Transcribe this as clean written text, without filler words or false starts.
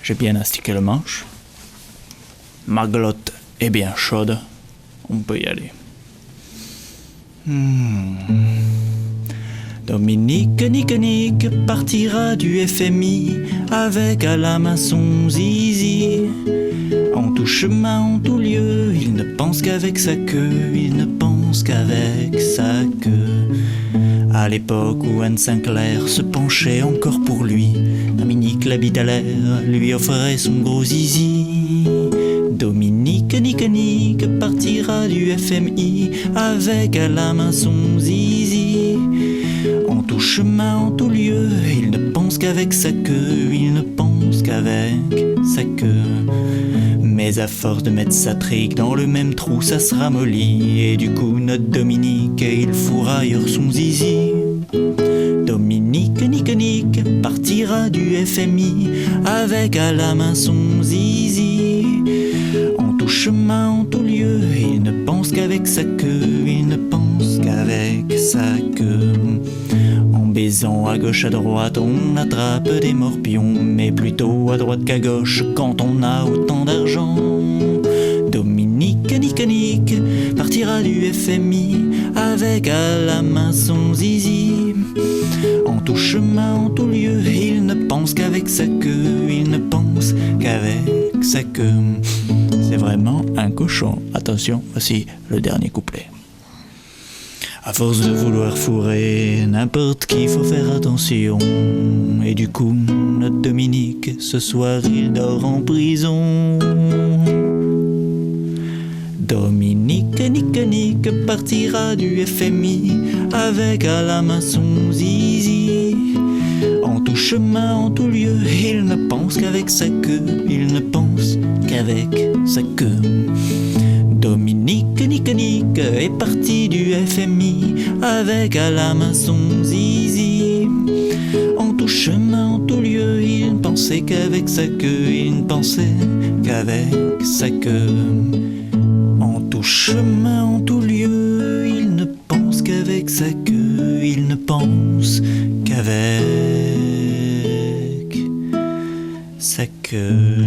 J'ai bien astiqué le manche. Ma glotte est bien chaude. On peut y aller. Dominique, Nique, partira du FMI avec à la main son zizi. En tout chemin, en tout lieu, il ne pense qu'avec sa queue, il ne pense qu'avec sa queue. À l'époque où Anne Sinclair se penchait encore pour lui, Dominique l'habitalaire lui offrait son gros zizi. Dominique, Nique, partira du FMI avec à la main son zizi. En tout chemin, en tout lieu, il ne pense qu'avec sa queue, il ne pense qu'avec sa queue. Mais à force de mettre sa trique dans le même trou, ça se ramollit. Et du coup, notre Dominique, il fourra ailleurs son zizi. Dominique, Nique, partira du FMI avec à la main son zizi. En tout chemin, en tout lieu, il ne pense qu'avec sa queue, il ne pense qu'avec sa queue. En baisant à gauche à droite, on attrape des morpions, mais plutôt à droite qu'à gauche quand on a autant d'argent. Dominique, Nique, partira du FMI avec à la main son zizi. En tout chemin, en tout lieu, il ne pense qu'avec sa queue, il ne pense qu'avec sa queue. C'est vraiment un cochon. Attention, voici le dernier couplet. À force de vouloir fourrer n'importe qui, faut faire attention. Et du coup, notre Dominique, ce soir, il dort en prison. Dominique, Nique, partira du FMI avec à la main son zizi. En tout chemin, en tout lieu, il ne pense qu'avec sa queue, il ne pense qu'avec sa queue. Dominique, Nique, est parti du FMI avec à la main son zizi. En tout chemin, en tout lieu, il ne pensait qu'avec sa queue, il ne pensait qu'avec sa queue. En tout chemin, en tout lieu, il ne pense qu'avec sa queue, il ne pense qu'avec sa queue.